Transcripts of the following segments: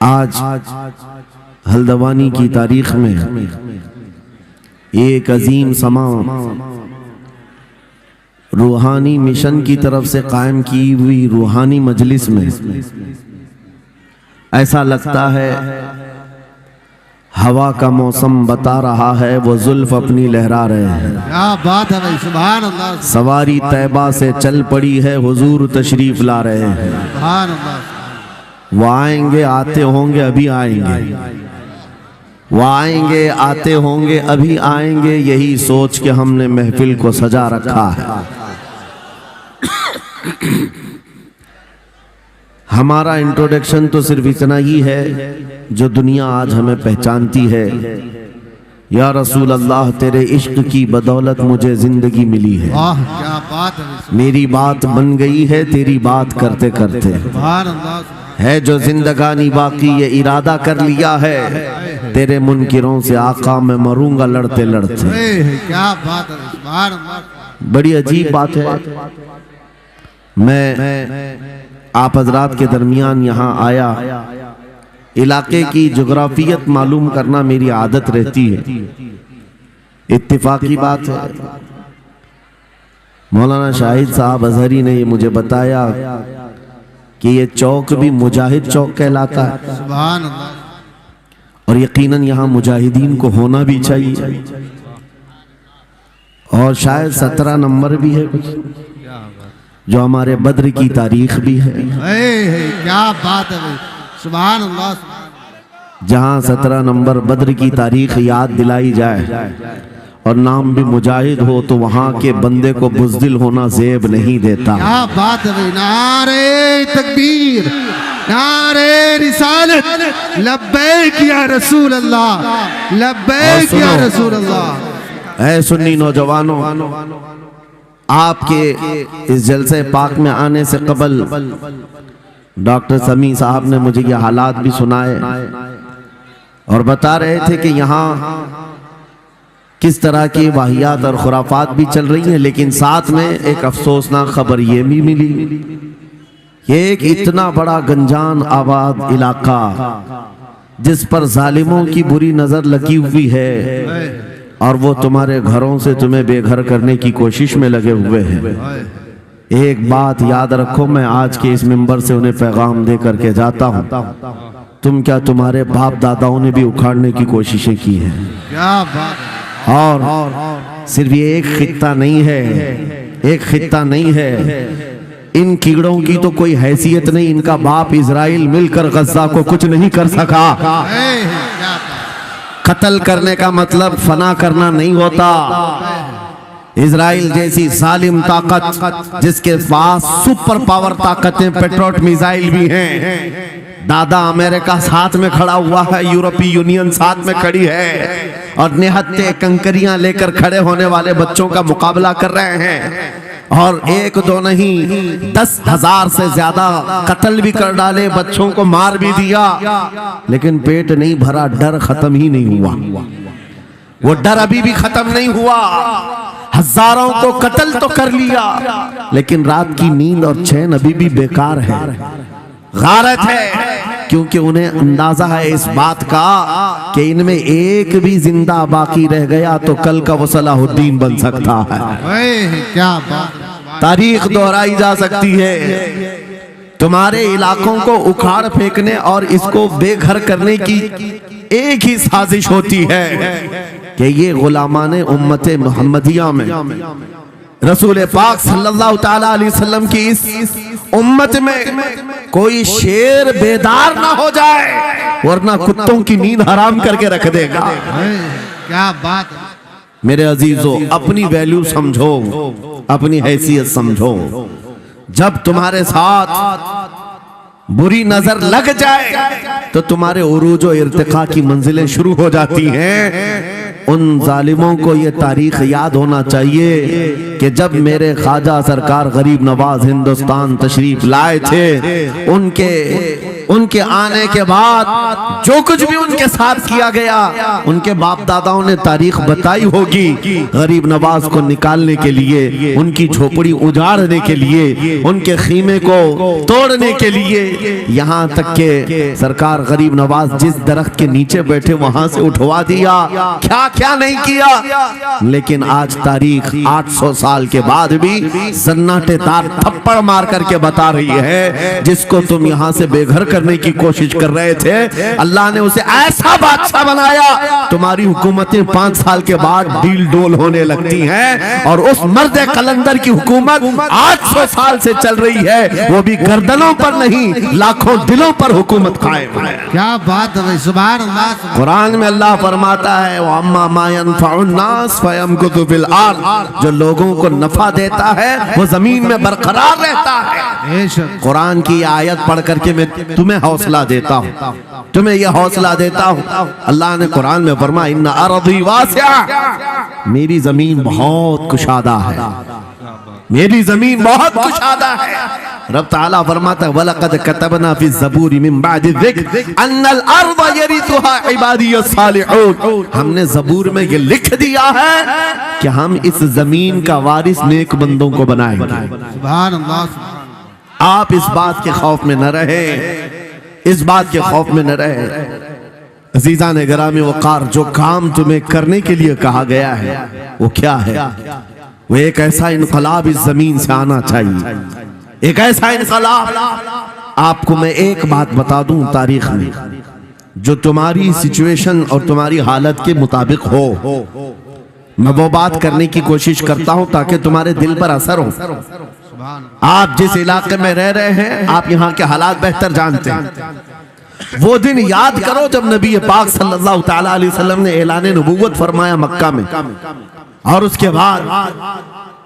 आज हल्द्वानी की तारीख में एक अजीम समा रूहानी मिशन की तरफ से कायम की हुई रूहानी मजलिस में ऐसा लगता है हवा का मौसम बता रहा है वो जुल्फ अपनी लहरा रहे हैं। क्या बात है भाई, सुभान अल्लाह। सवारी तैबा से चल पड़ी है, हुजूर तशरीफ ला रहे हैं। सुभान अल्लाह। वो आएंगे आते होंगे अभी आएंगे, वो आएंगे आते होंगे अभी आएंगे, यही सोच के हमने महफिल को सजा रखा है। हमारा इंट्रोडक्शन तो सिर्फ इतना ही है जो दुनिया आज हमें पहचानती है। या रसूल अल्लाह, तेरे इश्क की बदौलत मुझे जिंदगी मिली है। वाह क्या बात है, मेरी बात बन गई है तेरी बात करते करते। सुभान अल्लाह। है जो जिंदगानी बाकी ये इरादा कर लिया है, तेरे मुनकिरों से आका मैं मरूंगा लड़ते लड़ते। क्या बात है, सुभान अल्लाह। बड़ी अजीब बात है, मैं आप हजरात के दरमियान यहाँ आया, इलाके की जोग्राफियत मालूम करना मेरी आदत रहती है। इत्तिफाकी बात है, मौलाना शाहिद साहब अजहरी ने ये मुझे बताया कि ये चौक भी मुजाहिद चौक कहलाता है। सुभान अल्लाह। और यकीनन यहाँ मुजाहिदीन को होना भी चाहिए, और शायद 17 नंबर भी है कुछ, जो हमारे बद्र की तारीख भी है। क्या बात है भाई, सुभान अल्लाह। जहाँ 17 नंबर बद्र की तारीख याद दिलाई जाए और नाम भी मुजाहिद हो, तो वहाँ के बंदे को बुज़दिल होना ज़ेब नहीं देता। क्या बात है भाई, नारे तकबीर, नारे रिसालत, लब्बैक या रसूल अल्लाह, लब्बैक या रसूल अल्लाह। ऐ सुन्नी नौजवानों, आपके इस जलसे पाक में आने से कबल डॉक्टर समी साहब ने मुझे ये हालात भी सुनाए और बता रहे थे कि यहाँ किस तरह की वाहियात और खुराफात भी चल रही हैं। लेकिन साथ में एक अफसोसनाक खबर ये भी मिली, ये एक इतना बड़ा गंजान आबाद इलाका जिस पर जालिमों की बुरी नजर लगी हुई है, और वो तुम्हारे घरों से तुम्हें बेघर करने की कोशिश में लगे हुए हैं। एक बात याद रखो, मैं आज के इस मिंबर से उन्हें पैगाम दे करके जाता हूँ, तुम क्या तुम्हारे बाप दादाओं ने भी उखाड़ने की कोशिशें की हैं। क्या बात। और सिर्फ ये एक खित्ता नहीं है, एक खित्ता नहीं है, इन कीड़ों की तो कोई हैसियत नहीं। इनका बाप इजराइल मिलकर गज़ा को कुछ नहीं कर सका। कत्ल करने का मतलब फना करना नहीं होता। इजराइल जैसी जालिम ताकत, जिसके पास सुपर पावर ताकतें, पेट्रोट मिसाइल भी हैं, दादा अमेरिका साथ में खड़ा हुआ है, यूरोपीय यूनियन साथ में खड़ी है, और निहत्ते कंकरियां लेकर खड़े होने वाले बच्चों का मुकाबला कर रहे हैं। और एक दो नहीं, 10,000 से ज्यादा कत्ल भी कर डाले, बच्चों को मार भी दिया, लेकिन पेट नहीं भरा, डर खत्म ही नहीं हुआ। वो डर अभी भी खत्म नहीं हुआ। हजारों को कत्ल तो कर लिया, लेकिन रात की नींद और चैन अभी भी बेकार है, गारत है, क्योंकि उन्हें अंदाजा है इस बात का कि इनमें एक भी जिंदा बाकी रह गया तो कल का वो सलाहुद्दीन बन सकता है। क्या बात। तारीख दोहराई जा सकती है। तुम्हारे इलाकों को उखाड़ फेंकने और इसको बेघर करने की एक ही साजिश होती है कि ये गुलामाने उम्मते मुहम्मदिया में रसूल पाक सल्लल्लाहु ताला अलैहि वसल्लम की इस उम्मत में कोई शेर बेदार ना हो जाए, वरना कुत्तों की नींद हराम करके रख देगा। क्या बात। मेरे अजीजों, अपनी वैल्यू समझो, अपनी हैसियत समझो। जब तुम्हारे साथ बुरी नजर लग जाए तो तुम्हारे उरूज और इर्तिका की मंजिलें शुरू हो जाती हैं। उन जालिमों को ये तारीख याद होना चाहिए कि जब मेरे ख्वाजा सरकार गरीब नवाज हिंदुस्तान तशरीफ लाए थे, उनके आने के बाद जो कुछ भी उनके साथ किया गया, उनके बाप दादाओं ने तारीख बताई होगी। गरीब नवाज को निकालने के लिए, उनकी झोपड़ी उजाड़ने के लिए, उनके खीमे को तोड़ने के लिए, यहाँ तक के सरकार गरीब नवाज जिस दरख्त के नीचे बैठे वहां से उठवा दिया, क्या क्या नहीं किया। लेकिन आज तारीख 800 साल के बाद भी सन्नाटेदार थप्पड़ मार करके बता रही है, जिसको तुम यहाँ से बेघर करने की कोशिश कर रहे थे, अल्लाह ने उसे ऐसा बादशाह बनाया, तुम्हारी हुकूमतें 5 साल के बाद डील डोल होने लगती हैं, और उस मर्द कलंदर की हुकूमत 800 साल से चल रही है, वो भी गर्दनों पर नहीं, लाखों दिलों पर हुकूमत कायम है। क्या बात है भाई, सुभान अल्लाह। कुरान में अल्लाह फरमाता है, वअम्मा मा यनफउन्नास फयमकुतु फिल अर्द, जो लोगों को नफा देता है वो जमीन में बरकरार रहता है। कुरान की आयत पढ़ करके मैं तुम्हें हौसला देता हूँ, तुम्हें यह हौसला देता हूँ। अल्लाह ने कुरान में फरमाया, इन्ना अर्दी वासिआ, मेरी जमीन बहुत कुशादा है, मेरी जमीन बहुत कुशादा है। रब ताला फरमाता है, वलक़द कतबना फी ज़बूरी मिन बादि ज़िक्र अन्नल अर्द यरिथुहा इबादियस सालिहून, हमने ज़बूर में ये लिख दिया है कि हम इस जमीन का वारिस नेक बंदों को बनाएंगे। सुभान अल्लाह। आप इस बात के खौफ में न रहे, इस बात के खौफ में न रहे। अज़ीज़ान गिरामी वक़ार, जो काम तुम्हें करने के लिए कहा गया है वो क्या है? वो एक ऐसा इनकलाब इस जमीन से आना चाहिए, एक ऐसा इनकलाब। आपको मैं एक बात बता दूं, तारीख में जो तुम्हारी सिचुएशन और तुम्हारी हालत के मुताबिक हो, मैं वो बात करने की कोशिश करता हूं ताकि तुम्हारे दिल पर असर हो। आप जिस इलाके में रह रहे हैं, आप यहाँ के हालात बेहतर जानते हैं। वो दिन याद करो जब नबी पाक सल्लल्लाहु तआला अलैहि वसल्लम ने ऐलान नबूवत फरमाया मक्का में, और उसके बाद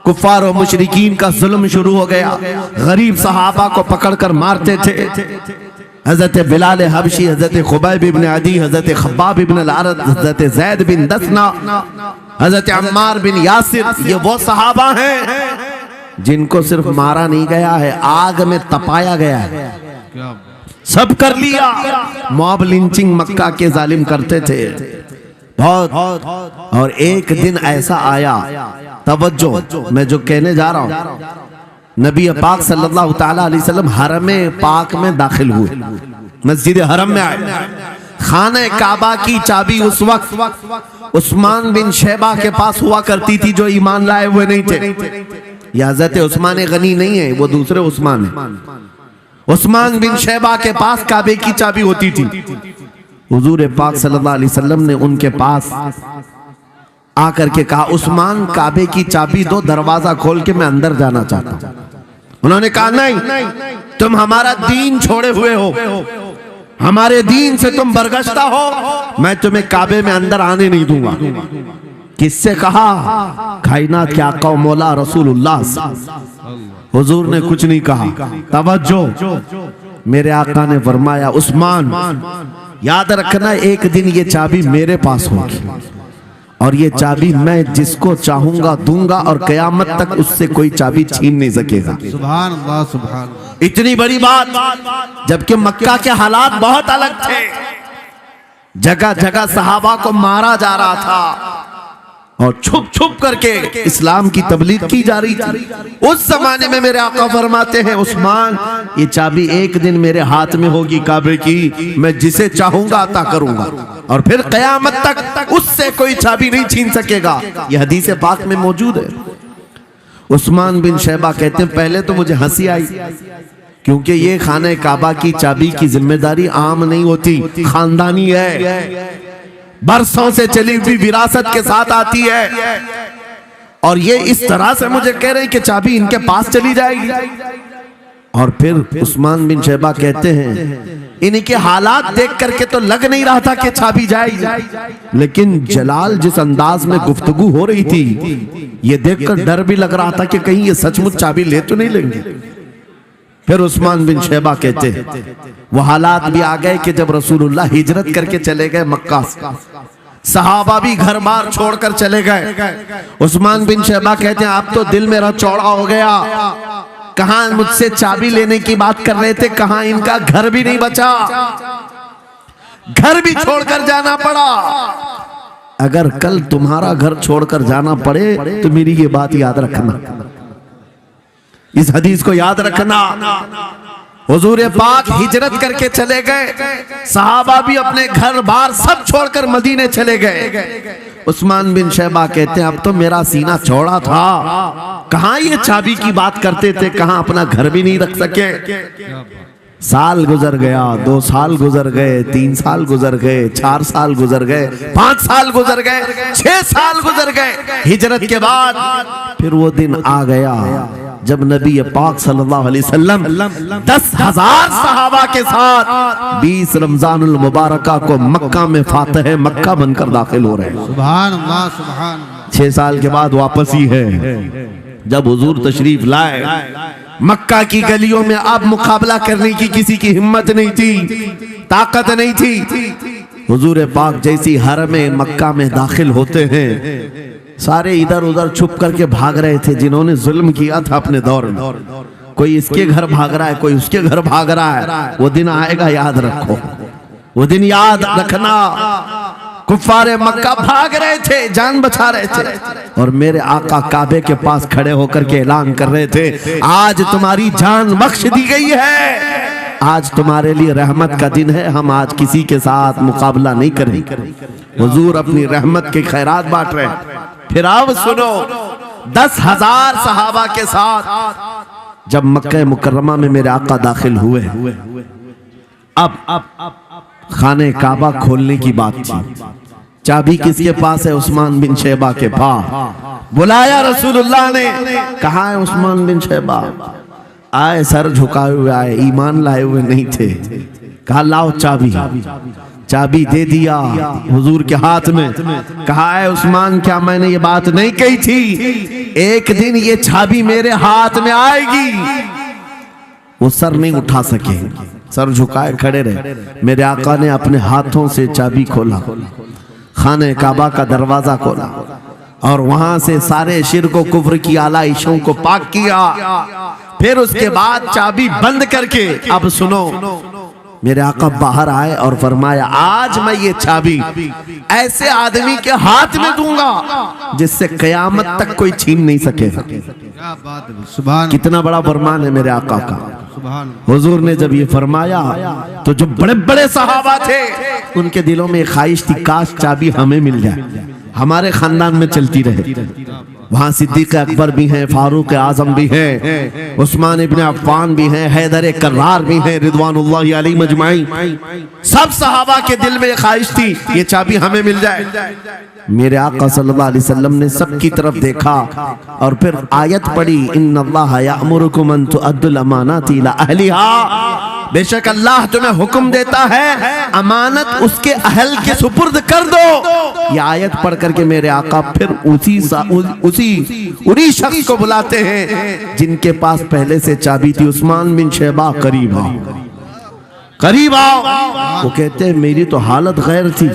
कुफ्फार और मुशरिकीन का जुल्म शुरू हो गया। गरीब सहाबा को पकड़कर मारते थे। हजरत बिलाल हबशी, हजरत खुबैब इब्न अदी, हजरत खब्बाब इब्न अल-अरद, हजरत ज़ैद बिन दसना, हजरत अम्मार बिन यासिर, ये वो सहाबा हैं जिनको सिर्फ मारा नहीं गया है, आग में तपाया गया है। सब कर लिया। मॉब लिंचिंग मक्का के जालिम करते थे बहुत। और एक दिन ऐसा आया, तवज्जो, मैं जो कहने जा रहा हूं, नबी पाक सल्लल्लाहु तआला अलैहि वसल्लम हरम पाक में दाखिल हुए, मस्जिद हरम में आए। खाने काबा की चाबी उस वक्त उस्मान बिन शैबा के पास हुआ करती थी, जो ईमान लाए हुए नहीं थे। ये हजरत उस्मान गनी नहीं है, वो दूसरे उस्मान है। उस्मान बिन शैबा के पास काबे की चाबी होती थी। हुजूर पाक सल्लल्लाहु अलैहि वसल्लम ने उनके पास आकर के कहा, उस्मान काबे की चाबी दो, दरवाजा खोल के मैं अंदर जाना चाहता हूं। उन्होंने कहा, नहीं, तुम हमारा दीन छोड़े हुए हो, हमारे दीन से तुम बरगश्ता हो, मैं तुम्हें काबे में अंदर आने नहीं दूंगा। किससे कहा? कायनात के आका मौला रसूलुल्लाह। हुजूर ने कुछ नहीं कहा। तवज्जो, मेरे आका ने फरमाया, उस्मान याद रखना, एक दिन ये चाबी मेरे पास होगी, और ये चाबी मैं जिसको चाहूंगा दूंगा, और कयामत तक उससे कोई चाबी छीन नहीं सकेगा। सुभान अल्लाह, सुभान अल्लाह। इतनी बड़ी बात, जबकि मक्का के हालात बहुत अलग थे। जगह जगह सहाबा को मारा जा रहा था और छुप छुप करके इस्लाम की तबलीग की जा रही थी। उस जमाने में मेरे आका फरमाते हैं, उस्मान ये चाबी एक दिन मेरे हाथ में होगी काबे की, मैं जिसे चाहूंगा अता करूंगा, और फिर कयामत तक उससे कोई चाबी नहीं छीन सकेगा। यह हदीस पाक में मौजूद है। उस्मान बिन शैबा कहते हैं, पहले तो मुझे हंसी आई, क्योंकि ये खाने काबा की चाबी की जिम्मेदारी आम नहीं होती, खानदानी है, बरसों से चली हुई विरासत के साथ आती है। और ये इस तरह से मुझे कह रहे हैं कि चाबी इनके पास चली जाएगी। और फिर उस्मान बिन शैबा कहते हैं, इनके हालात देख करके तो लग नहीं रहा था कि चाबी जाएगी, लेकिन जलाल जिस अंदाज में गुफ्तगू हो रही थी, ये देखकर डर भी लग रहा था कि कहीं ये सचमुच चाबी ले तो नहीं लेंगे। फिर उस्मान बिन शैबा कहते हैं, वो हालात भी आ गए कि जब रसूलुल्लाह हिजरत करके चले गए मक्का से, सहाबा भी घर बार छोड़कर चले गए। उस्मान बिन शैबा कहते हैं अब तो दिल मेरा चौड़ा हो गया, कहां मुझसे चाबी लेने की बात कर रहे थे, कहां इनका घर भी नहीं बचा, घर भी छोड़कर जाना पड़ा। अगर कल तुम्हारा घर छोड़कर जाना पड़े तो मेरी ये बात याद रखना, इस हदीस को याद रखना। हुजूर पाक हिजरत करके चले गए, सहाबा भी अपने घर बार सब छोड़कर मदीने चले गए। उस्मान बिन शैबा कहते हैं अब तो मेरा सीना चौड़ा था, कहां ये चाबी की बात करते थे, कहां अपना घर भी नहीं रख सके। साल गुजर गया, 2 साल गुजर गए, 3 साल गुजर गए, 4 साल गुजर गए, 5 साल गुजर गए, 6 साल गुजर गए। हिजरत के बाद फिर वो दिन आ गया जब नबी पाक सल्लल्लाहु अलैहि वसल्लम 10,000 सहाबा के साथ 20 रमजानुल मुबारका को मक्का में फातह मक्का बनकर दाखिल हो रहे हैं। सुभान अल्लाह, सुभान अल्लाह। 6 साल के बाद वापसी है जब हुजूर तशरीफ लाए। मक्का की गलियों में अब मुकाबला करने की किसी की हिम्मत नहीं थी, ताकत नहीं थी। हुजूर पाक जैसी हरम मक्का में दाखिल होते हैं, सारे इधर उधर छुप करके भाग रहे थे जिन्होंने जुल्म किया था अपने दौर में। कोई इसके घर भाग रहा है, कोई उसके घर भाग रहा है। वो दिन आएगा, याद रखो, वो दिन याद रखना। कुफ्फारे मक्का भाग रहे थे, जान बचा रहे थे, और मेरे आका काबे के पास खड़े होकर के ऐलान कर रहे थे आज तुम्हारी जान बख्श दी गई है, आज तुम्हारे लिए रहमत का दिन है, हम आज किसी के साथ मुकाबला नहीं करेंगे। हुजूर अपनी रहमत के खैरात बांट रहे हैं। फिर अब सुनो, 10,000 सहाबा के साथ जब मक्का मुकर्रमा में मेरे आका दाखिल हुए, अब खाने काबा खोलने की बात थी। चाबी किसके पास है? उस्मान बिन शैबा के पास। बुलाया रसूलुल्लाह ने, कहा है उस्मान बिन शैबा? आए, सर झुकाए हुए आए, ईमान लाए हुए नहीं थे। कहा लाओ चाबी। चाबी दे दिया हुजूर के हाथ में। कहा है उस्मान क्या मैंने ये बात नहीं कही थी, एक दिन ये चाबी मेरे हाथ में आएगी। वो सर नहीं उठा सके, सर झुकाए खड़े रहे। मेरे आका ने अपने हाथों से चाबी खोला, खाने काबा का दरवाजा खोला, और वहां से सारे शिर्क व कुफ्र की आलाइशों को पाक किया। फिर उसके बाद चाबी बंद करके, अब सुनो, मेरे आका बाहर आए और फरमाया आज मैं ये चाबी ऐसे आदमी के हाथ में दूंगा जिससे कयामत तक कोई छीन नहीं सकेगा। क्या बात है, सुभान। कितना बड़ा फरमान है मेरे आका का। सुभान। हुजूर ने जब ये फरमाया तो जो बड़े बड़े सहाबा थे उनके दिलों में ख्वाहिश थी काश चाबी हमें मिल जाए, हमारे खानदान में चलती रहे। वहां सिद्दीक अकबर भी हैं, फारूक आजम भी हैं, उस्मान इब्न अफ़्फ़ान भी हैं, हैदर कर्रार भी हैं, रिदवानुल्लाहि अलैहिम अजमाइन। सब सहाबा के दिल में ख्वाहिश थी ये चाबी हमें मिल जाए। मेरे आका सल्लल्लाहु अलैहि वसल्लम ने सबकी तरफ देखा और फिर आयत पढ़ी, इन्नल्लाह यअमुरुकुम अन तुअद्दुल अमानाति इला अहलिहा। बेशक अल्लाह तुम्हें हुक्म देता है अमानत उसके अहल के सुपुर्द कर दो। ये आयत पढ़ करके मेरे आका फिर उन्हीं शख्स को बुलाते हैं जिनके पास पहले से चाबी थी। उस्मान बिन शैबा, करीब आओ, करीब आओ। वो कहते हैं मेरी तो हालत गैर थी,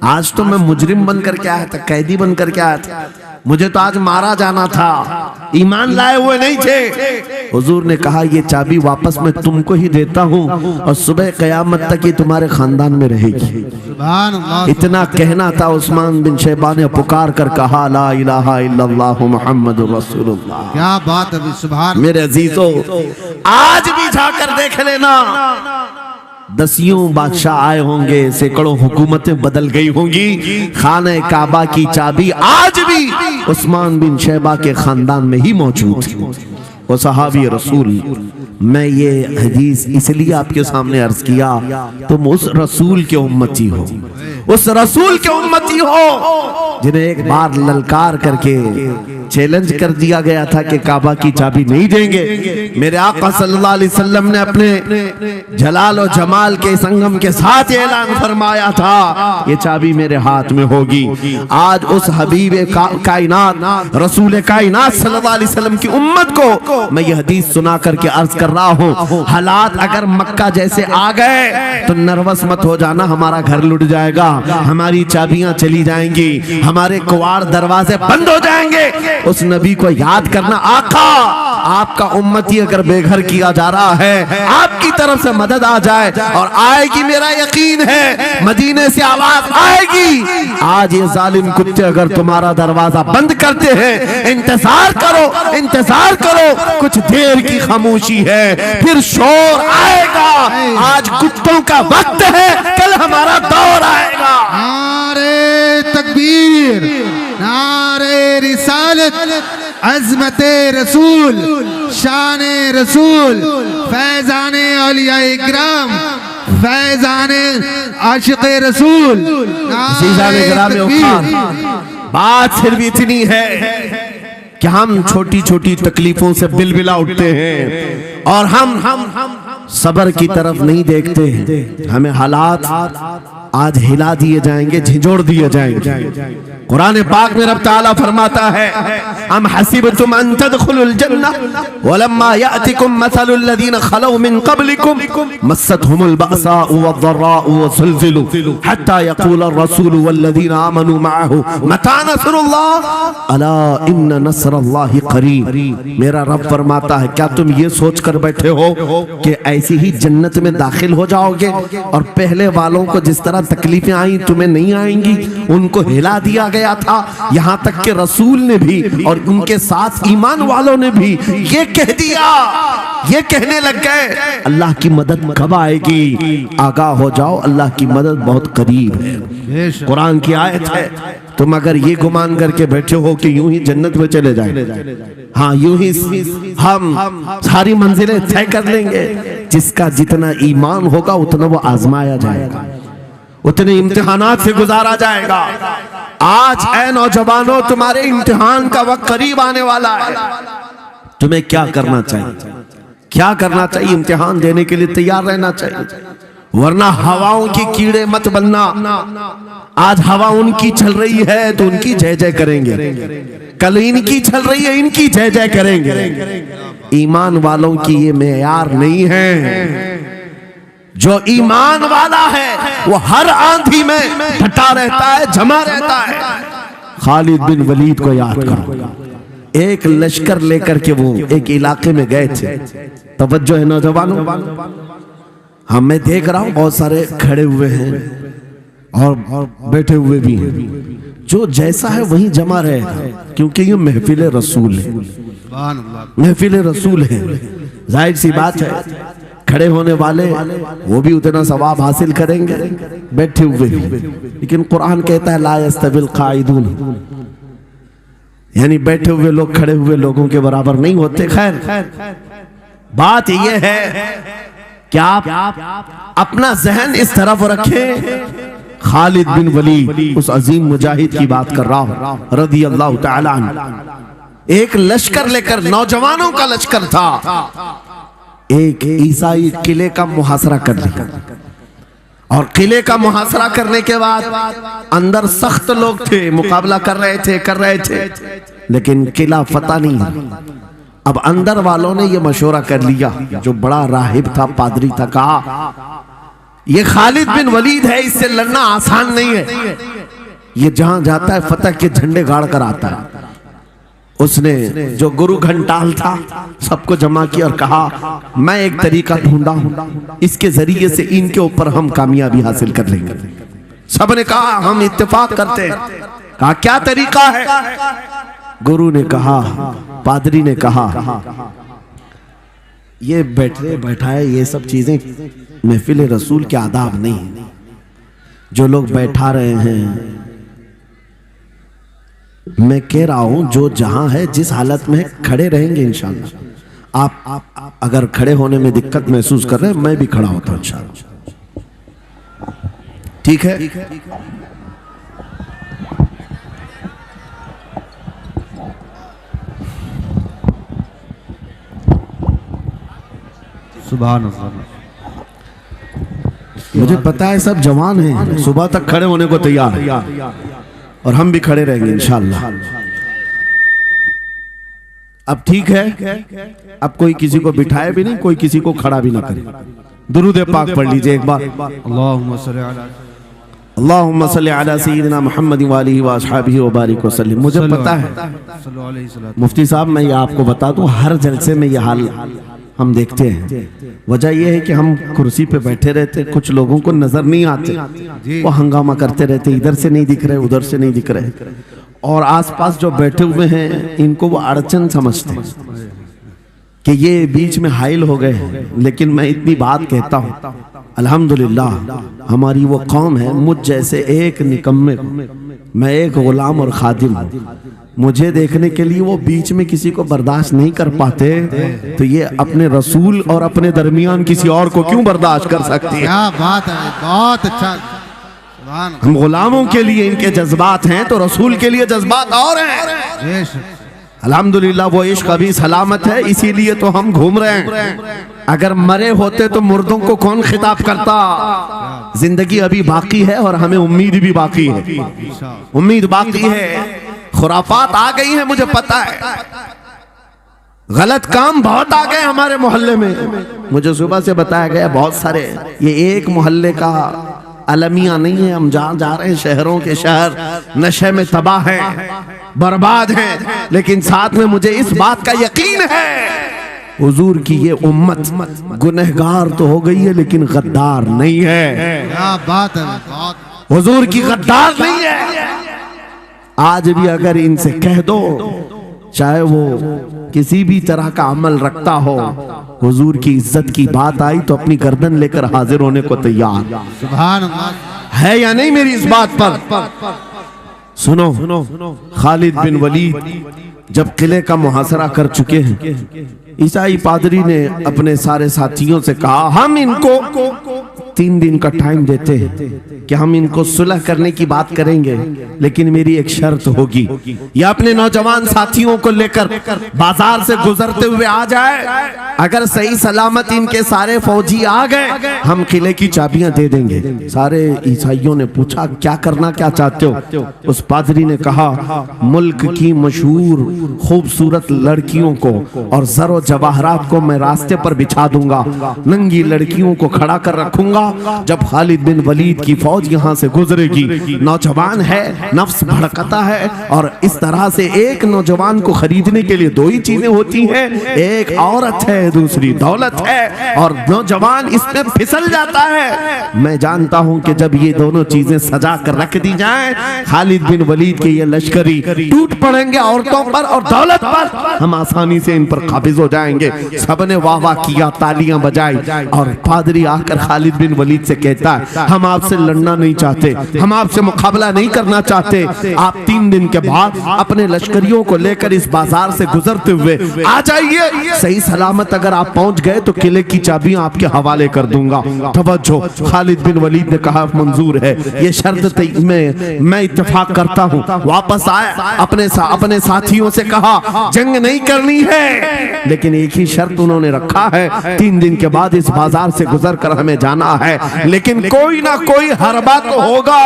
आज तो मैं मुजरिम बनकर के आया था, कैदी बनकर के आया था, मुझे तो आज मारा जाना था, ईमान लाए हुए नहीं थे। हुजूर ने कहा ये चाबी वापस मैं तुमको ही देता हूँ और सुबह कयामत तक ये तुम्हारे खानदान में रहेगी। सुभान अल्लाह। इतना कहना था, उस्मान बिन शैबा ने पुकार कर कहा ला इलाहा इल्लल्लाहु मुहम्मदुर रसूलुल्लाह। क्या बात है, सुभान। मेरे अजीजों आज भी जाकर देख लेना, दसियों बादशाह आए होंगे, सैकड़ों हुकूमतें बदल गई होंगी, खाने काबा की चाबी आज भी उस्मान बिन शैबा के खानदान में ही मौजूद है। वो सहाबी रसूल। मैं ये हदीस इसलिए आपके सामने अर्ज किया, तुम उस रसूल के उम्मती हो, उस रसूल के उम्मती हो जिन्हें एक बार ललकार करके चैलेंज कर दिया गया था कि काबा की चाबी नहीं देंगे। मेरे आका सल्लल्लाहु अलैहि वसल्लम ने अपने जलाल और जमाल के संगम के साथ ऐलान फरमाया था, ये चाबी मेरे हाथ में होगी। आज उस हबीब कायनात रसूल कायनात सल्लल्लाहु अलैहि वसल्लम की उम्मत को मैं ये हदीस सुना करके अर्ज कर रहा हूँ, हालात अगर मक्का जैसे आ गए तो नर्वस मत हो जाना, हमारा घर लुट जाएगा, हमारी चाबियां चली जाएंगी, हमारे कुवाड़ दरवाजे बंद हो जाएंगे। उस नबी को याद करना, आका आपका उम्मती अगर बेघर किया जा रहा है, आपकी तरफ से मदद आ जाए और आएगी, मेरा यकीन है मदीने से आवाज आएगी। आज ये जालिम कुत्ते अगर तुम्हारा दरवाजा बंद करते हैं, इंतजार करो, इंतजार करो, कुछ देर की खामोशी है, फिर शोर आएगा। आज कुत्तों का वक्त है, कल हमारा दौर आएगा। नारे तकबीर, नारे रिसालत, अज़मते रसूल, शाने रसूल, फैजाने औलियाए इकराम, फैजाने आशिक़े रसूल। बात सिर्फ इतनी है कि हम छोटी छोटी तकलीफों से बिलबिला उठते हैं और हम सबर की तरफ नहीं देखते। हमें हालात आज हिला दिए जाएंगे, झिझोड़ दिए जाएंगे। कुरान पाक में रब ताला फरमाता है, अम हसिबतुम अन तदखुलुल जन्नह वलम्मा यातिकुम मसलुल लदीन खलौ मिन क़ब्लिकुम मस्सतहुमुल बअसाउ वद्दर्राउ वज़ुलज़िलू हत्ता यक़ूल अर्रसूलु वल्लदीन आमनू मअहु मता नस्रुल्लाह अला इन्न नस्रल्लाहि क़रीब। मेरा रब फरमाता है, क्या तुम ये सोच कर बैठे हो कि ऐसी ही जन्नत में दाखिल हो जाओगे और पहले वालों को जिस तरह तकलीफें आई तुम्हें नहीं आएंगी? उनको हिला दिया गया था, यहाँ तक कि रसूल ने भी और उनके साथ ईमान वालों ने भी ये कह दिया, ये कहने लग गए अल्लाह की मदद कब आएगी? आगाह हो जाओ, अल्लाह की मदद बहुत करीब है। कुरान की आयत है। तुम अगर ये गुमान करके बैठे हो कि यूं ही जन्नत में चले जाए, हाँ यूं ही हम सारी मंजिलें तय कर लेंगे, जिसका जितना ईमान होगा उतना वो आजमाया जाएगा, उतने इम्तिहानात से गुजारा जाएगा। आज ऐ नौजवानों, तुम्हारे इम्तिहान का वक्त करीब आने वाला है। तुम्हें क्या करना चाहिए? क्या करना चाहिए? इम्तिहान देने के लिए तैयार रहना चाहिए, वरना हवाओं की कीड़े मत बनना। आज हवा उनकी चल रही है तो उनकी जय जय करेंगे, कल इनकी चल रही है इनकी जय जय करेंगे। ईमान वालों की ये मेयार नहीं है। जो ईमान वाला है वो हर आंधी में डटा रहता है, जमा रहता है। खालिद बिन वलीद को याद करो, एक लश्कर लेकर के वो एक इलाके में गए थे। तवज्जो है नौजवानों, हम मैं देख रहा हूं बहुत सारे खड़े हुए हैं और बैठे हुए भी हैं। जो जैसा है वहीं जमा रहेगा, क्योंकि ये महफिल रसूल है, महफिल रसूल है। जाहिर सी बात है, खड़े होने वाले वो भी उतना सवाब हासिल करेंगे, बैठे हुए भी। लेकिन कुरान कहता है ला यस्तविल काइदून, यानी बैठे हुए लोग खड़े हुए लोगों के बराबर नहीं होते। खैर, बात यह है कि आप अपना जहन इस तरफ रखें। खालिद बिन वलीद, उस अजीम मुजाहिद की बात कर रहा हूं रज़ी अल्लाह तआला अन्हु। एक लश्कर लेकर, नौजवानों का लश्कर था, एक ईसाई किले का मुहासरा कर लिया और किले का मुहासरा करने के बाद अंदर सख्त लोग थे, मुकाबला कर रहे थे, लेकिन किला फतह नहीं। अब अंदर वालों ने ये मशवरा कर लिया, जो बड़ा राहिब था, पादरी था, कहा ये खालिद बिन वलीद है, इससे लड़ना आसान नहीं है। ये जहां जाता है फतह के झंडे गाड़ कर आता है। उसने जो गुरु घंटाल था सबको जमा किया और कहा मैं एक तरीका ढूंढा हूं, इसके जरिए से इनके ऊपर हम कामयाबी हासिल कर लेंगे। सबने कहा हम इत्तेफाक करते हैं। कहा क्या तरीका है? गुरु ने कहा, पादरी ने कहा ये बैठाए ये सब चीजें महफिल रसूल के आदाब नहीं। जो लोग बैठा रहे हैं, मैं कह रहा हूं जो जहां है जिस हालत में है खड़े रहेंगे इंशाअल्लाह। आप अगर खड़े होने में दिक्कत महसूस कर रहे हैं, मैं भी खड़ा होता हूं इंशाअल्लाह, ठीक है? सुभान अल्लाह। मुझे पता है सब जवान हैं, सुबह तक खड़े होने को तैयार हैं और हम भी खड़े रहेंगे इंशाअल्लाह। अब ठीक है, अब कोई किसी को बिठाए भी नहीं, कोई किसी को खड़ा भी ना करे। दुरूद पाक पढ़ लीजिए एक बार। अल्लाहुम्मा सल्ली अला अल्लाहुम्मा सल्ली अला सय्यिदिना मुहम्मद व आलिहि व अस्हाबिहि व बारिक वसल्लम। मुझे पता है सल्लल्लाहु अलैहि वसल्लम। मुफ्ती साहब, मैं ये आपको बता दूं, हर जलसे में ये हाल हम देखते हैं। वजह यह है कि हम कुर्सी पे बैठे रहते, कुछ लोगों को नजर नहीं आते, वो हंगामा करते रहते, इधर से नहीं दिख रहे, उधर से नहीं दिख रहे, और आसपास जो बैठे हुए हैं इनको वो अड़चन समझते हैं कि ये बीच में हाइल हो गए हैं। लेकिन मैं इतनी बात कहता हूँ, अल्हम्दुलिल्लाह हमारी वो कौम है, मुझ जैसे एक निकम्मे को, मैं एक गुलाम और खादिम हूँ, मुझे देखने के लिए वो बीच में किसी को बर्दाश्त नहीं कर पाते, तो ये अपने रसूल और अपने दरमियान किसी और को क्यों बर्दाश्त कर सकती है? क्या बात है, बहुत अच्छा। सुभान हम गुलामों के लिए इनके जज्बात हैं तो रसूल के लिए जज्बात और हैं। अल्लाह। अल्हम्दुलिल्लाह वो इश्क अभी सलामत है, इसीलिए तो हम घूम रहे हैं। अगर मरे होते तो मुर्दों को कौन खिताब करता? जिंदगी अभी बाकी है और हमें उम्मीद भी बाकी है, उम्मीद बाकी है। खुराफात आ गई है, मुझे पता है, गलत काम बहुत आ गए हमारे मोहल्ले में। मुझे सुबह से बताया गया बहुत सारे, ये एक मोहल्ले का अलमिया नहीं है, हम जहाँ जा रहे हैं शहरों के शहर नशे में तबाह हैं, बर्बाद हैं। लेकिन साथ में मुझे इस बात का यकीन है, हुजूर की ये उम्मत गुनहगार तो हो गई है लेकिन गद्दार नहीं है। क्या बात है, बहुत। हुजूर की गद्दार नहीं है। आज भी अगर इनसे कह दो, चाहे वो किसी भी तरह का अमल रखता हो, हुजूर की इज्जत की बात आई तो अपनी गर्दन लेकर हाजिर होने को तैयार सुभान अल्लाह है या नहीं मेरी इस बात पर? सुनो, खालिद बिन वलीद जब किले का मुहासरा कर चुके हैं, ईसाई पादरी ने अपने सारे साथियों से कहा, हम इनको 3 दिन का टाइम देते हैं कि हम इनको सुलह करने की बात करेंगे, लेकिन मेरी एक शर्त होगी, या अपने नौजवान साथियों को लेकर बाजार से गुजरते हुए आ जाए, अगर सही सलामत इनके सारे फौजी आ गए हम किले की चाबियां दे देंगे। सारे ईसाइयों ने पूछा, क्या करना, क्या चाहते हो? उस पादरी ने कहा, मुल्क की मशहूर खूबसूरत लड़कियों को और जरो जवाहरात को मैं रास्ते पर बिछा दूंगा, नंगी लड़कियों को खड़ा कर रखूंगा। जब खालिद बिन वलीद की फौज यहाँ से गुजरेगी, नौजवान है, नफ्स भड़कता है, और इस तरह से एक नौजवान को खरीदने के लिए 2 ही चीजें होती हैं, एक औरत है, दूसरी दौलत है, और नौजवान इसमें फिसल जाता है। मैं जानता हूं कि जब ये दोनों चीजें सजा कर रख दी जाएं, खालिद बिन वलीद के ये लश्करी टूट पड़ेंगे औरतों पर और दौलत पर, हम आसानी से इन पर काबिज हो जाएंगे। सबने वाह वाह किया, तालियां बजाई, और पादरी आकर खालिद बिन वलीद से कहता है, हम आपसे लड़ना नहीं चाहते, हम आपसे मुकाबला नहीं करना चाहते, आप 3 दिन के बाद अपने लश्करियों को लेकर इस बाजार से गुजरते हुए आ जाइए, सही सलामत अगर आप पहुंच गए तो किले की चाबियां आपके हवाले कर दूंगा। तवज्जो, खालिद बिन वलीद ने कहा, मंजूर है, ये शर्त में मैं इत्तेफाक करता हूं। वापस आए, अपने साथियों से कहा, जंग नहीं करनी है, लेकिन एक ही शर्त उन्होंने रखा है, 3 दिन के बाद इस बाजार से गुजर कर हमें जाना है, लेकिन कोई ना कोई हरबा तो होगा,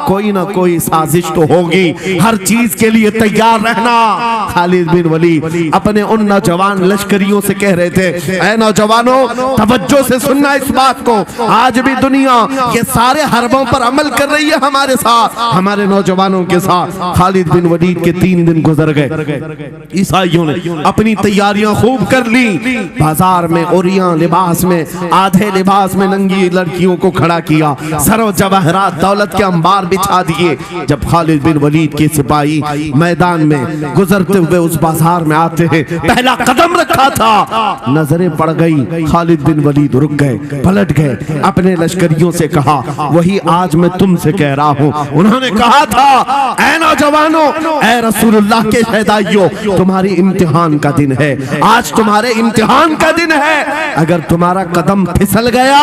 कोई ना कोई साजिश तो होगी, हर चीज के लिए तैयार रहना। खालिद बिन वलीद अपने उन नौजवान लश्करियों से कह रहे थे, ऐ नौजवानों, तवज्जो से सुनना इस बात को, आज भी दुनिया ये सारे हरबों पर अमल कर रही है हमारे साथ, हमारे नौजवानों के साथ। खालिद बिन वलीद के 3 दिन गुजर गए, ईसाइयों ने अपनी तैयारियां खूब कर ली, बाजार में ओरियां लिबास में, आधे लिबास में नंगी लड़कियों को खड़ा किया, सरो जवाहरात दौलत के अंबार बिछा दिए। जब खालिद बिन वलीद के सिपाही मैदान में गुजरते हुए उस बाजार में आते हैं, पहला कदम रखा था, नजरें पड़ गई, खालिद बिन वलीद रुक गए, पलट गए, अपने लश्करियों से कहा, वही आज मैं तुमसे कह रहा हूं। उन्होंने कहा था, ऐ नौजवानों, ऐ रसूलुल्लाह के शहदाइयों, तुम्हारी इम्तिहान का दिन है, आज तुम्हारे इम्तिहान का दिन है। अगर तुम्हारा कदम फिसल गया,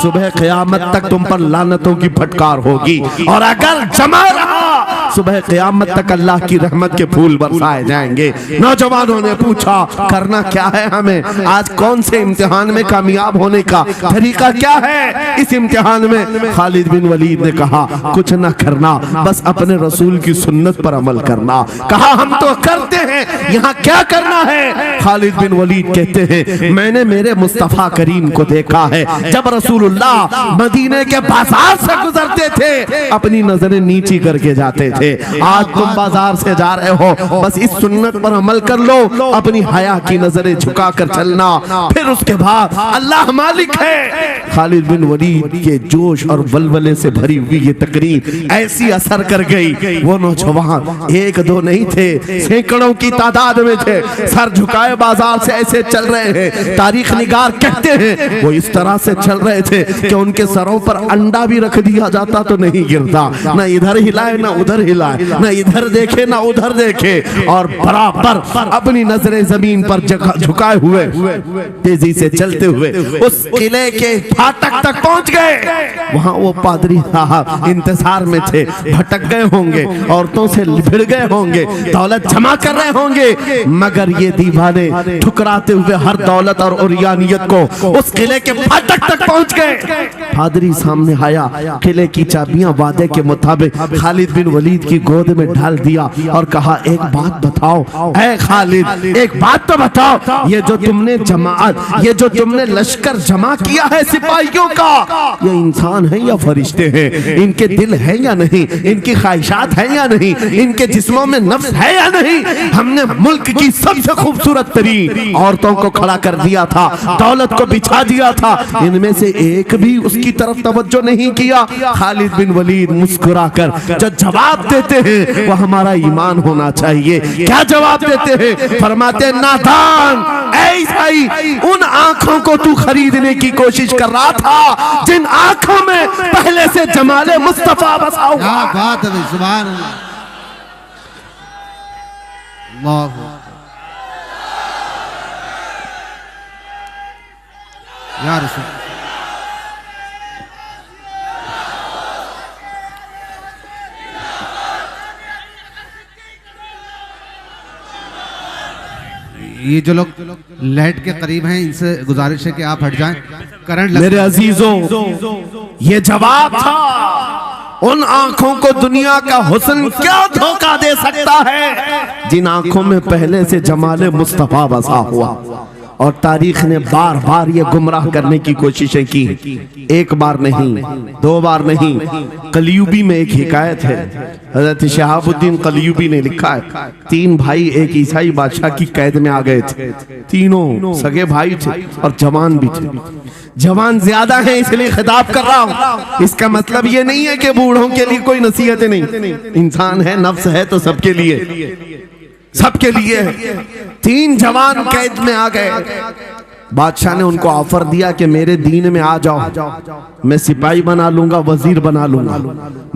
सुबह क़यामत तक तुम पर लानतों की फटकार होगी, और अगर जमा रहा सुबह क़यामत तक अल्लाह की रहमत के फूल बरसाए जाएंगे। नौजवानों ने पूछा करना क्या है हमें, आज कौन से इम्तिहान में कामयाब होने का तरीका क्या है इस इम्तिहान में। खालिद बिन वलीद ने कहा कुछ ना करना, बस अपने रसूल की सुन्नत पर अमल करना। कहा हम तो करते हैं, यहाँ क्या करना है। खालिद बिन वलीद कहते हैं मैंने मेरे मुस्तफा करीम को देखा है, जब रसूलुल्लाह मदीने के बाजार से गुजरते थे अपनी नजरें नीची करके जाते थे। आज तुम बाजार से जा रहे हो, बस इस सुन्नत पर अमल कर लो, अपनी हया की नजरें झुका कर चलना, फिर उसके बाद अल्लाह मालिक है। खालिद बिन वलीद के जोश और बलबले से भरी हुई ये तकरीर ऐसी असर कर गई। वो नौजवान एक दो नहीं थे, सैकड़ों की तादाद में थे, सर झुकाए बाजार से ऐसे चल रहे हैं। तारीख निगार कहते हैं वो इस तरह से चल रहे थे कि उनके सरों पर अंडा भी रख दिया जाता तो नहीं गिरता, ना इधर हिलाए ना उधर हिलाए, ना इधर देखे ना उधर देखे, और बराबर अपनी नजरें जमीन पर झुकाए हुए तेजी से चलते हुए उस किले के फाटक तक पहुंच गए। वहां वो पादरी साहब इंतजार में थे, भटक गए होंगे, औरतों से लिपट गए होंगे, दौलत जमा कर रहे होंगे, मगर ये दीवाने ठुकराते हुए हर दौलत और उरियानियत को उस किले के फाटक तक पहुंच गए। पादरी सामने आया, किले की चाबियां वादे के मुताबिक खालिद बिन वलीद की गोद में डाल दिया और कहा एक बात बताओ ऐ खालिद, एक बात तो बताओ, ये जो तुमने जमात, ये जो तुमने लश्कर जमा किया है सिपाहियों का, ये इंसान है या फरिश्ते हैं, इनके दिल है या नहीं, इनकी ख्वाहिशात है या नहीं, इनके जिस्मों में नफ्स है या नहीं। हमने मुल्क की सबसे खूबसूरत तरीन औरतों को खड़ा कर दिया था, दौलत को बिछा दिया था, इनमें से एक भी उसकी तरफ तवज्जो नहीं किया। खालिद बिन वलीद मुस्कुराकर जो जवाब देते हैं वो हमारा ईमान होना चाहिए। क्या जवाब देते हैं? फरमाते नादान, ऐसा ही उन आंखों को तू खरीदने की कोशिश कर रहा था जिन आंखों में पहले से जमाले मुस्तफा बसा हुआ। क्या बात है, सुभान अल्लाह। या रसूल, ये जो लोग लाइट के करीब हैं इनसे गुजारिश है कि आप हट जाएं, करंट मेरे अजीजों, ये जवाब था उन आंखों को दुनिया का हुस्न क्या धोखा दे सकता है जिन आंखों में पहले से जमाले मुस्तफा बसा हुआ। और तारीख ने बार बार ये गुमराह करने की कोशिशें की, एक बार नहीं, दो बार नहीं। कलियुबी में एक हिकायत है, हजरत शहाबुद्दीन कलियुबी ने लिखा है, तीन भाई एक ईसाई बादशाह की कैद में आ गए थे। तीनों सगे भाई थे और जवान भी थे। जवान ज्यादा है इसलिए खिताब कर रहा हूं, इसका मतलब ये नहीं है कि बूढ़ों के लिए कोई नसीहतें नहीं। इंसान है, नफ्स है, तो सबके लिए, सबके लिए। तीन जवान कैद में आ गए। बादशाह ने उनको ऑफर दिया कि मेरे दीन में आ जाओ, मैं सिपाही बना लूंगा, वजीर बना लूंगा,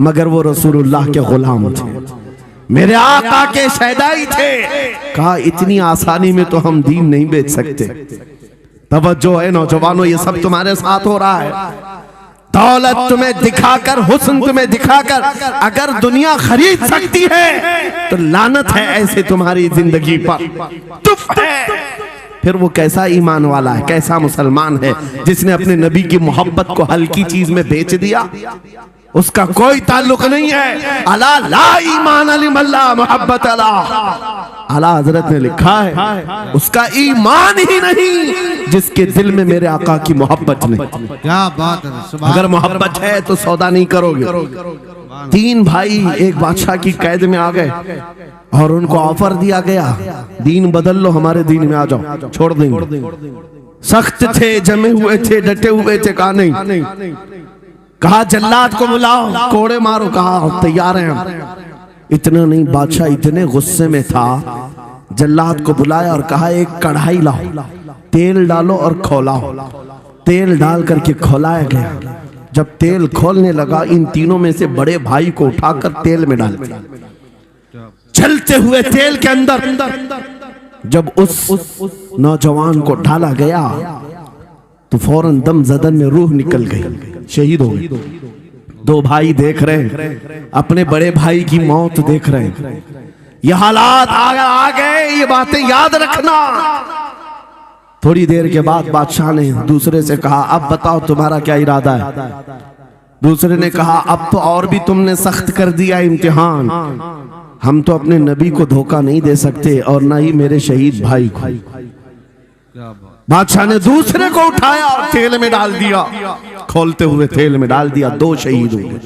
मगर वो रसूलुल्लाह के गुलाम थे, मेरे आका के शहदाई थे। कहा इतनी आसानी में तो हम दीन नहीं बेच सकते। तवज्जो है नौजवानों, ये सब तुम्हारे साथ हो रहा है। दौलत तुम्हें दिखाकर, हुस्न तुम्हें दिखाकर अगर दुनिया खरीद सकती है तो लानत है ऐसे तुम्हारी जिंदगी पर, तुफ है। फिर वो कैसा ईमान वाला है, कैसा मुसलमान है जिसने अपने नबी की मोहब्बत को हल्की चीज में बेच दिया। उसका कोई ताल्लुक नहीं है। अला ला ईमान अलिमल्ला मोहब्बत अला, आला हजरत ने लिखा है उसका ईमान ही नहीं जिसके दिल में मेरे आका की मोहब्बत नहीं। क्या बात है, अगर मोहब्बत है तो सौदा नहीं करोगे। तीन भाई एक बादशाह की कैद में आ गए और उनको ऑफर दिया गया, दीन बदल लो, हमारे दीन में आ जाओ, छोड़ देंगे। सख्त थे, जमे हुए थे, डटे हुए थे। कहा नहीं, कहा जल्लाद को बुलाओ, कोड़े मारो। कहा तैयार हैं हम। इतना नहीं, बादशाह इतने गुस्से में था, जल्लाद को बुलाया और कहा एक कढ़ाई लाओ, तेल डालो और खौलाओ। तेल डाल करके खौलाया गया। जब तेल खोलने लगा, इन तीनों में से बड़े भाई को उठाकर तेल में डाल दिया। चलते हुए तेल के अंदर जब उस नौजवान को डाला गया तो फौरन दम जदन में रूह निकल गई, शहीद हो गई। दो भाई देख रहे हैं, अपने बड़े भाई की मौत देख रहे हैं। ये हालात आ गए, ये बातें याद रखना। थोड़ी देर के बाद बादशाह ने दूसरे से कहा, अब बताओ तुम्हारा क्या इरादा है। दूसरे ने कहा, अब तो और भी तुमने सख्त कर दिया इम्तिहान, हम तो अपने नबी को धोखा नहीं दे सकते और ना ही मेरे शहीद भाई को। बादशाह ने दूसरे को उठाया और तेल में डाल दिया, खोलते हुए तेल में डाल दिया, 2 शहीद हो गए।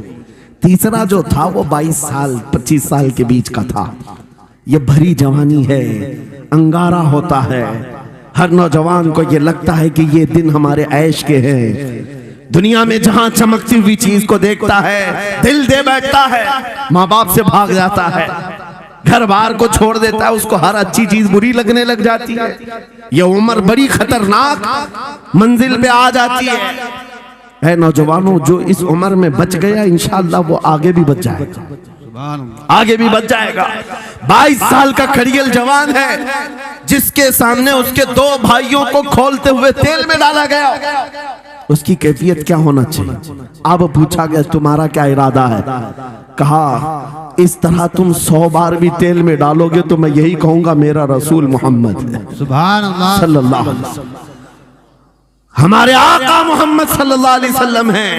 तीसरा जो था वो 22 साल 25 साल के बीच का था। ये भरी जवानी है, अंगारा होता है, हर नौजवान को ये लगता है कि ये दिन हमारे ऐश के हैं। दुनिया में जहां चमकती हुई चीज को देखता है, दिल दे बैठता है, माँ बाप से भाग जाता है, घर बार को छोड़ देता है, उसको हर अच्छी चीज बुरी लगने लग जाती है। ये उम्र बड़ी खतरनाक मंजिल पे आ जाती है। नौजवानों, जो इस उम्र में बच गया इंशाअल्लाह वो आगे भी बच जाएगा, आगे भी बच जाएगा। 22 साल का खड़ियल जवान है जिसके सामने उसके 2 भाइयों को खोलते हुए तेल में डाला गया, उसकी कैफियत क्या होना चाहिए। अब पूछा गया तुम्हारा क्या इरादा है। कहा, इस तरह तुम 100 बार भी तेल में डालोगे तो मैं यही कहूंगा मेरा रसूल मोहम्मद सुभान अल्लाह सल्लल्लाहु अलैहि वसल्लम, हमारे आका मोहम्मद सल्लल्लाहु अलैहि वसल्लम हैं,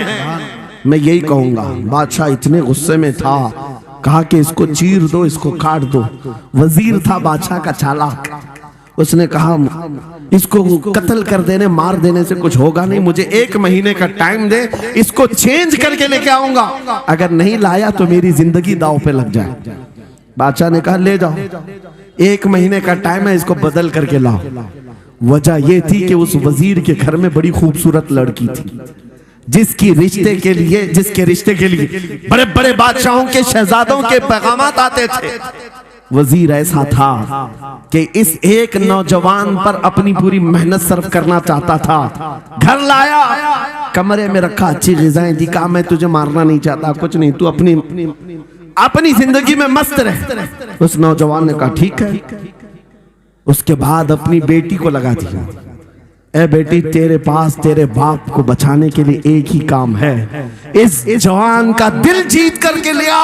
मैं यही कहूंगा। बादशाह इतने गुस्से में था, कहा कि इसको चीर दो, इसको काट दो। वजीर था बादशाह का चालाक, उसने कहा इसको कत्ल कर देने मार देने से कुछ होगा नहीं, मुझे 1 महीने का टाइम दे, इसको चेंज करके लेके आऊंगा, अगर नहीं लाया तो मेरी जिंदगी दांव पे लग जाए। बादशाह ने कहा ले जाओ, 1 महीने का टाइम है, इसको बदल करके लाओ। वजह यह थी कि उस वजीर के घर में बड़ी खूबसूरत लड़की थी जिसके रिश्ते के लिए बड़े बड़े बादशाहों के शहजादों के पैगामात आते थे। वजीर ऐसा था कि इस एक नौजवान पर अपनी पूरी मेहनत सर्व करना चाहता था। घर लाया, कमरे में रखा, अच्छी ग़िज़ाएं दी, कहा मैं तुझे मारना नहीं चाहता, कुछ नहीं, तू अपनी जिंदगी में मस्त रह। उस नौजवान ने कहा ठीक है। उसके बाद अपनी बेटी को लगा दिया, ए बेटी, तेरे पास तेरे बाप को बचाने के लिए एक ही काम है, इस जवान का दिल जीत करके ले आ,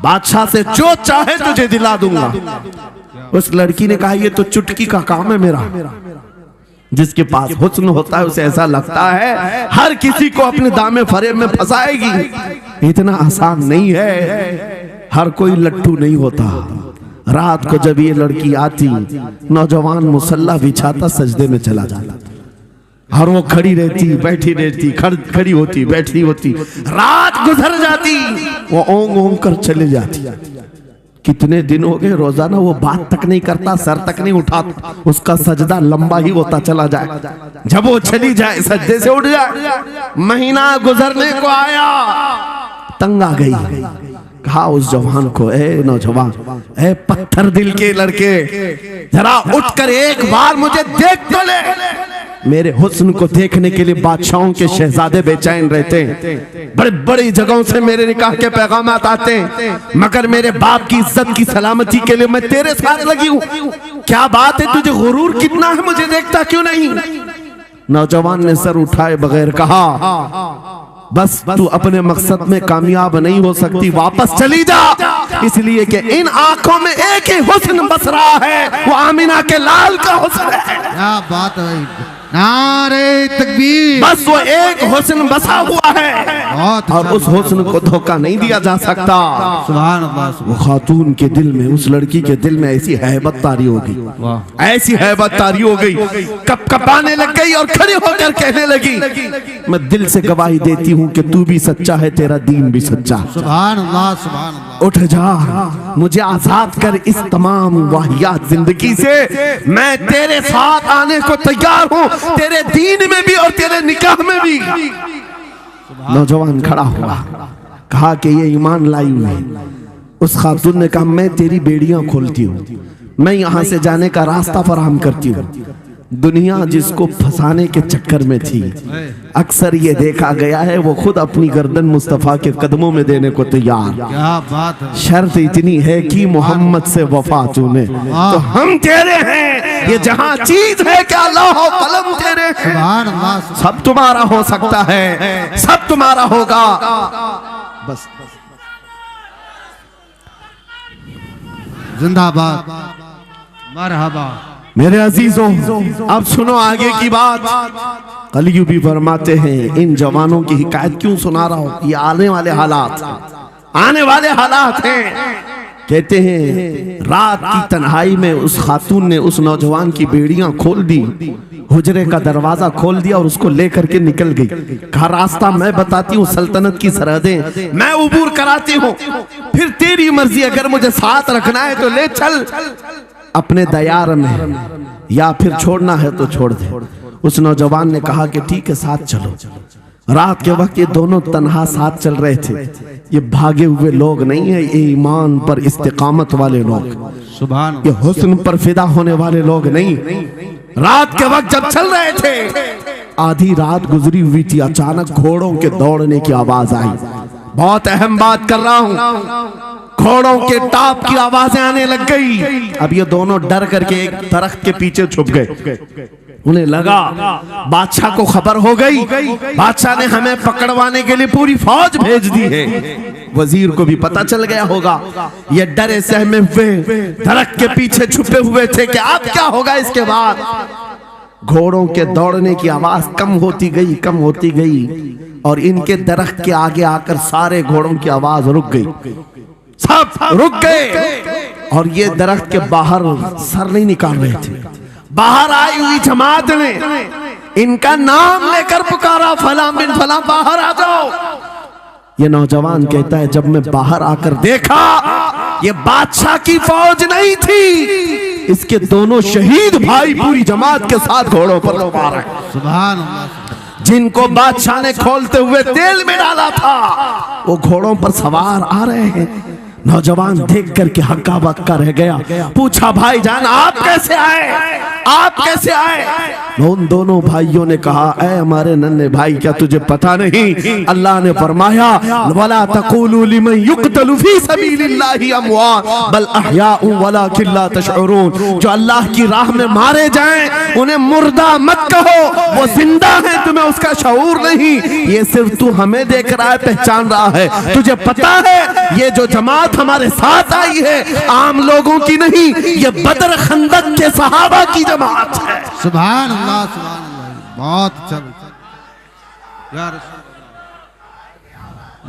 बादशाह से जो चाहे तुझे दिला दूंगा। उस लड़की ने कहा ये तो चुटकी का काम है मेरा। जिसके पास हुस्न होता है उसे ऐसा लगता है हर किसी को अपने दामे फरेब में फंसाएगी। इतना आसान नहीं है, हर कोई लट्टू नहीं होता। रात को जब ये लड़की आती, नौजवान मुसल्ला बिछाता, सजदे में चला जाता, और वो खड़ी रहती बैठी रहती, खड़ी होती बैठी होती, रात गुजर जाती, वो ओंग ओंग कर चले जाती। कितने दिन हो गए, रोजाना वो बात तक नहीं करता, सर तक नहीं उठाता, उसका सजदा लंबा ही होता चला जाए। जब वो चली जाए सजदे से उठ जाए। महीना गुजरने को आया, तंग आ गई, कहा उस जवान को, ए नौजवान, ए पत्थर दिल के लड़के, जरा उठकर एक बार मुझे देख तो ले। मेरे हुस्न को देखने के लिए बादशाहों के शहजादे बेचैन रहते हैं, बड़े बड़ी जगहों से मेरे निकाह के पैगामात आते हैं, मगर मेरे बाप की इज्जत की सलामती के लिए मैं तेरे साथ लगी हूँ। क्या बात है, तुझे गुरूर कितना है, मुझे देखता क्यों नहीं। नौजवान ने सर उठाए बगैर कहा, बस तू अपने मकसद में कामयाब नहीं हो सकती, वापस चली जा, इसलिए कि इन आंखों में एक ही हुस्न बस रहा है, वो आमिना के लाल का हुस्न है। क्या बात है, नारे तकबीर। बस वो एक हुस्न बसा हुआ है और उस हुस्न को धोखा नहीं दिया जा सकता। सुभान अल्लाह। वो खातून के दिल में, उस लड़की के दिल में ऐसी हैबत तारी हो गई, ऐसी हैबत तारी हो गई, कपाने लग गई और खड़े होकर कहने लगी, मैं दिल से गवाही देती हूँ कि तू भी सच्चा है, तेरा दीन भी सच्चा। सुभान अल्लाह, सुभान अल्लाह। उठ जा, मुझे आजाद कर इस तमाम वाहियात जिंदगी से, मैं तेरे साथ आने को तैयार हूँ, तेरे दीन में भी और तेरे निकाह में भी। नौजवान खड़ा हुआ, कहा कि ये ईमान लाई हुई है। उस खातून ने कहा, मैं तेरी बेड़ियां खोलती हूँ, मैं यहाँ से जाने का रास्ता फराहम करती हूँ, दुनिया जिसको फंसाने के चक्कर में थी, अक्सर ये देखा गया है वो खुद अपनी गर्दन मुस्तफा के कदमों में देने को तैयार। क्या बात है। शर्त इतनी है कि मोहम्मद से वफा तूने तो हम तेरे हैं। ये जहां चीज है क्या लौह कलम तेरे हैं। सुभान अल्लाह। सब तुम्हारा हो सकता है, सब तुम्हारा होगा। बस जिंदाबाद, मरहबा। मेरे अजीजों, अब सुनो आगे की बात। कलियू भी फरमाते हैं इन जवानों की हिकायत क्यों सुना रहा हूं, ये आने वाले हालात, आने वाले हालात हैं। कहते हैं रात की तन्हाई में उस खातून ने उस नौजवान की बेड़ियां खोल दी, हुजरे का दरवाजा खोल दिया और उसको लेकर के निकल गई। कहा रास्ता मैं बताती हूँ, सल्तनत की सरहदें मैं उबूर कराती हूँ, फिर तेरी मर्जी, अगर मुझे साथ रखना है तो ले चल अपने दयार में, या फिर छोड़ना है तो छोड़ दे। उस नौजवान ने कहा कि ठीक है साथ चलो। रात के वक्त ये दोनों तन्हा साथ चल रहे थे। ये भागे हुए लोग नहीं है, ये ईमान पर इस्तिकामत वाले लोग, सुभान, ये हुस्न पर फिदा होने वाले लोग नहीं। रात के वक्त जब चल रहे थे, आधी रात गुजरी हुई थी, अचानक घोड़ों के दौड़ने की आवाज आई। बहुत अहम बात कर रहा हूं, घोड़ों के टाप की आवाजें आने लग गई। अब ये दोनों डर करके एक दरख्त के पीछे छुप गए। उन्हें लगा बादशाह को खबर हो गई, बादशाह ने हमें पकड़वाने के लिए पूरी फौज भेज दी है। वजीर को भी पता चल गया होगा। ये डरे सहमे हुए दरख्त के पीछे छुपे हुए थे कि अब क्या होगा इसके बाद। घोड़ों के दौड़ने की आवाज कम होती गई, कम होती गई, और इनके दरख्त के आगे आकर सारे घोड़ों की आवाज रुक गई, सब रुक गए। और ये दरख्त के बाहर सर नहीं निकाल रहे थे। बाहर आई हुई जमात ने इनका नाम लेकर पुकारा, फला बिन फला बाहर आ जाओ। ये नौजवान कहता है जब मैं बाहर आकर देखा, ये बादशाह की फौज नहीं थी, इसके दोनों शहीद भाई पूरी जमात के साथ घोड़ों पर सवार हैं। सुभान अल्लाह। जिनको बादशाह ने खोलते हुए तेल में डाला था, वो घोड़ों पर सवार आ रहे हैं। नौजवान देख करके हक्का बक्का रह गया। पूछा भाईजान आप कैसे आए, आप कैसे आए। उन दोनों भाइयों ने कहा ऐ हमारे नन्हे भाई, क्या तुझे पता नहीं अल्लाह ने फरमाया वला तक़ूलू लिमन युक़तलु फी सबीलिल्लाहि अमवात बल अहयाउ वलाकिन ला तशऊरून। जो अल्लाह की राह में मारे जाएं उन्हें मुर्दा मत कहो, वो जिंदा है, तुम्हें उसका शऊर नहीं। ये सिर्फ तू हमें देख रहा है, पहचान रहा है। तुझे पता है ये जो जमात हमारे साथ आई है आम लोगों की नहीं, ये बदर खंदक के सहाबा की जमात है। सुभान अल्लाह, सुभान अल्लाह। बहुत अच्छा या रसूल,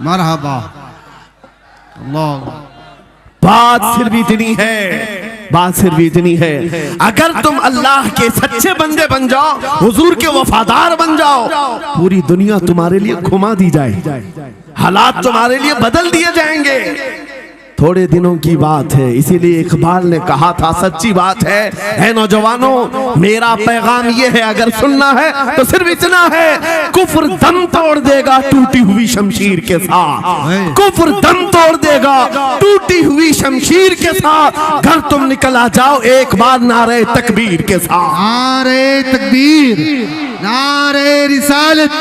मरहबा। अल्लाह। बात सिर्फ इतनी है, बात सिर्फ इतनी है, अगर तुम अल्लाह के सच्चे बंदे बन जाओ, हुजूर के वफादार बन जाओ, पूरी दुनिया तुम्हारे लिए घुमा दी जाए, हालात तुम्हारे लिए बदल दिए जाएंगे। थोड़े दिनों की बात है, इसीलिए इकबाल ने कहा था सच्ची बात है नौजवानों, मेरा पैगाम ये है, अगर सुनना है तो सिर्फ इतना है, कुफ्र दम तोड़ देगा टूटी हुई शमशीर के साथ, कुफ्र दम तोड़ देगा टूटी हुई शमशीर के साथ। घर तुम निकल आ जाओ एक बार नारे तकबीर के साथ। नारे तकबीर, नारे रिसालत,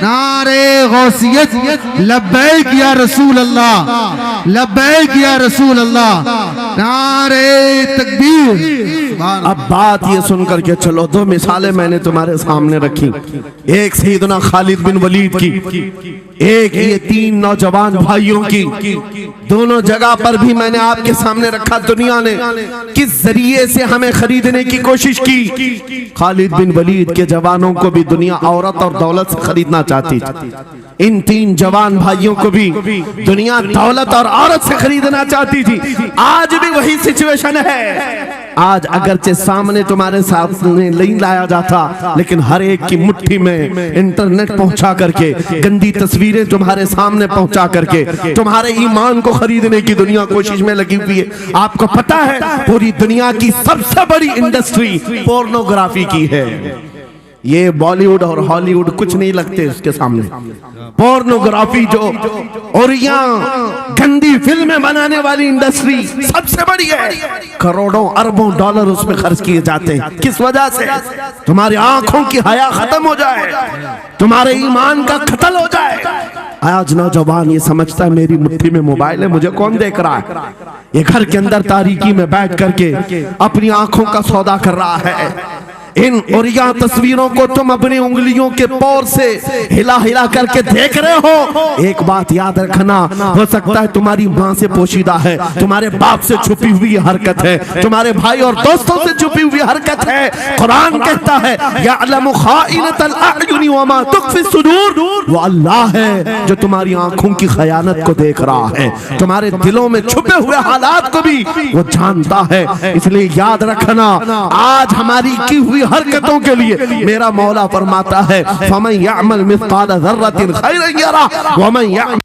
नारे गौसियत, लब्बैक या रसूल अल्लाह, लब्बैक या रसूल अल्लाह, नारे तकबीर। अब बात ये सुनकर के चलो, दो मिसालें मैंने तुम्हारे सामने रखी, एक सैयदना खालिद बिन वलीद की, एक ये तीन नौजवान भाइयों की। दोनों जगह पर भी मैंने आपके सामने रखा दुनिया ने किस जरिए से हमें खरीदने की कोशिश की। खालिद बिन वलीद के जवानों को भी दुनिया औरत और दौलत से खरीदना चाहती थी, इन तीन जवान भाइयों को भी दुनिया दौलत और औरत से खरीदना चाहती थी। आज भी वही सिचुएशन है। आज अगरचे सामने तुम्हारे सामने नहीं लाया जाता, लेकिन हर एक की मुट्ठी में इंटरनेट पहुंचा करके, गंदी तस्वीरें तुम्हारे सामने पहुंचा करके तुम्हारे ईमान को खरीदने की दुनिया कोशिश में लगी हुई है। आपको पता है पूरी दुनिया की सबसे बड़ी इंडस्ट्री पोर्नोग्राफी की है। ये बॉलीवुड और हॉलीवुड कुछ नहीं लगते उसके सामने। पोर्नोग्राफी जो और गंदी फिल्में बनाने वाली इंडस्ट्री सबसे बड़ी है, करोड़ों अरबों डॉलर उसमें खर्च किए जाते हैं। किस वजह से? तुम्हारी आंखों की हया खत्म हो जाए, तुम्हारे ईमान का कत्ल हो जाए। आज नौजवान ये समझता है मेरी मुट्ठी में मोबाइल है, मुझे कौन देख रहा है। ये घर के अंदर तारीकी में बैठ करके अपनी आंखों का सौदा कर रहा है। इन उरिया तस्वीरों को तुम अपनी उंगलियों के पौर से हिला हिला करके देख रहे हो। एक बात याद रखना, हो सकता है तुम्हारी माँ से पोशीदा है, तुम्हारे बाप से छुपी हुई हरकत है, तुम्हारे भाई और दोस्तों से छुपी हुई हरकत है। कुरान कहता है यअलमु खाइनतल अयुनि व मा तुख्फी सुदूर, वो अल्लाह है जो तुम्हारी आंखों की खयानत को देख रहा है, तुम्हारे दिलों में छुपे हुए हालात को भी वो जानता है। इसलिए याद रखना, आज हमारी की हुई हरकतों के लिए मेरा मौला फरमाता है फमन यअमल मिस्काल ज़र्रतिन खैरन यरा व मन